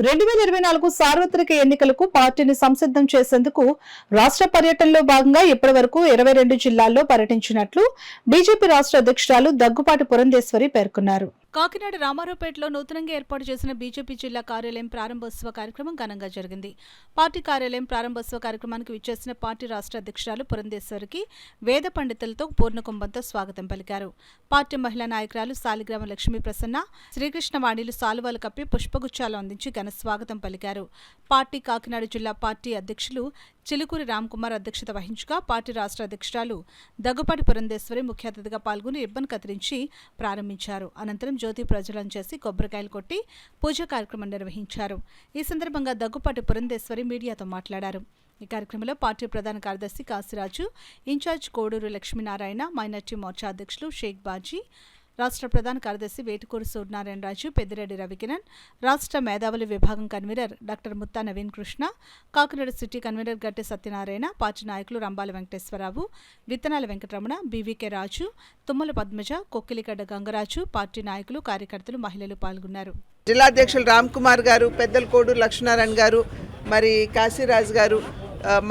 2024 సార్వత్రిక ఎన్నికలకు పార్టీని సంసిద్ధం చేసేందుకు రాష్ట్ర పర్యటనలో భాగంగా ఇప్పటివరకు 22 జిల్లాల్లో పర్యటించినట్లు బీజేపీ రాష్ట్ర అధ్యక్షురాలు దగ్గుపాటి పురంధేశ్వరి పేర్కొన్నారు. కాకినాడ రామారావుపేటలో నూతనంగా ఏర్పాటు చేసిన బీజేపీ జిల్లా కార్యాలయం ప్రారంభోత్సవ కార్యక్రమం ఘనంగా జరిగింది. పార్టీ కార్యాలయం ప్రారంభోత్సవ కార్యక్రమానికి విచ్చేసిన పార్టీ రాష్ట్ర అధ్యక్షురాలు పురంధేశ్వరికి వేద పండితులతో పూర్ణకుంభంతో స్వాగతం పలికారు. పార్టీ మహిళా నాయకురాలు సాలిగ్రామ లక్ష్మీ ప్రసన్న శ్రీకృష్ణవాణిలు సాలువాలు కప్పి పుష్పగుచ్చాలు అందించి ఘన స్వాగతం పలికారు. పార్టీ కాకినాడ జిల్లా పార్టీ అధ్యక్షులు చిలుకూరి రామ్కుమార్ అధ్యక్షత వహించగా పార్టీ రాష్ట్ర అధ్యక్షురాలు దగ్గుపాటి పురంధేశ్వరి ముఖ్య అతిథిగా పాల్గొని రిబ్బన్ కత్తిరించి ప్రారంభించారు. అనంతరం జ్యోతి ప్రజ్వలన చేసి కొబ్బరికాయలు కొట్టి పూజా కార్యక్రమం నిర్వహించారు. ఈ సందర్భంగా దగ్గుపాటి పురంధేశ్వరి మీడియాతో మాట్లాడారు. ఈ కార్యక్రమంలో పార్టీ ప్రధాన కార్యదర్శి కాశీరాజు, ఇన్ఛార్జ్ కోడూరు లక్ష్మీనారాయణ, మైనార్టీ మోర్చా అధ్యక్షులు షేక్ బాజీ, రాష్ట్ర ప్రధాన కార్యదర్శి వేటుకూరు సూర్యనారాయణరాజు, పెద్దిరెడ్డి రవికిరణ్, రాష్ట్ర మేధావుల విభాగం convener doctor Mutha Naveen Krishna, Kakinada city convener గట్టి సత్యనారాయణ, పార్టీ నాయకులు రంబాల వెంకటేశ్వరరావు, విత్తనాల వెంకటరమణ, బీవీకే రాజు, తుమ్మల పద్మజ, కొక్కిలిగడ్డ గంగరాజు, పార్టీ నాయకులు, కార్యకర్తలు, మహిళలు పాల్గొన్నారు. జిల్లా అధ్యక్షులు రామ్ కుమార్ గారు, పెద్దల కోడూరు లక్ష్మీనారాయణ గారు, మరి కాశీరాజు గారు,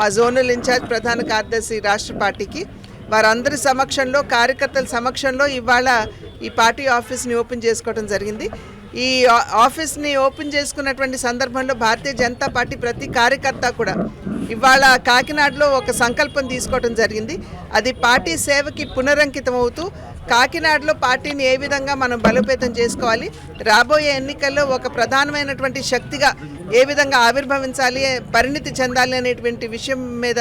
మా జోనల్ ఇన్ఛార్జ్ ప్రధాన కార్యదర్శి రాష్ట్ర పార్టీకి, వారందరి సమక్షంలో, కార్యకర్తల సమక్షంలో ఇవాళ ఈ పార్టీ ఆఫీస్ని ఓపెన్ చేసుకోవడం జరిగింది. ఈ ఆఫీస్ని ఓపెన్ చేసుకున్నటువంటి సందర్భంలో భారతీయ జనతా పార్టీ ప్రతి కార్యకర్త కూడా ఇవాళ కాకినాడలో ఒక సంకల్పం తీసుకోవడం జరిగింది. అది పార్టీ సేవకి పునరంకితం అవుతూ కాకినాడలో పార్టీని ఏ విధంగా మనం బలోపేతం చేసుకోవాలి, రాబోయే ఎన్నికల్లో ఒక ప్రధానమైనటువంటి శక్తిగా ఏ విధంగా ఆవిర్భవించాలి, పరిణితి చెందాలి అనేటువంటి విషయం మీద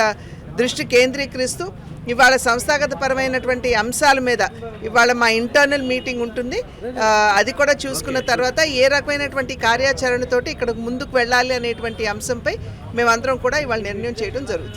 దృష్టి కేంద్రీకరిస్తూ ఇవాళ సంస్థాగత పరమైనటువంటి అంశాల మీద ఇవాళ మా ఇంటర్నల్ మీటింగ్ ఉంటుంది. అది కూడా చూసుకున్న తర్వాత ఏ రకమైనటువంటి కార్యాచరణతోటి ఇక్కడ ముందుకు వెళ్ళాలి అనేటువంటి అంశంపై మేమందరం కూడా ఇవాళ నిర్ణయం చేయడం జరుగుతుంది.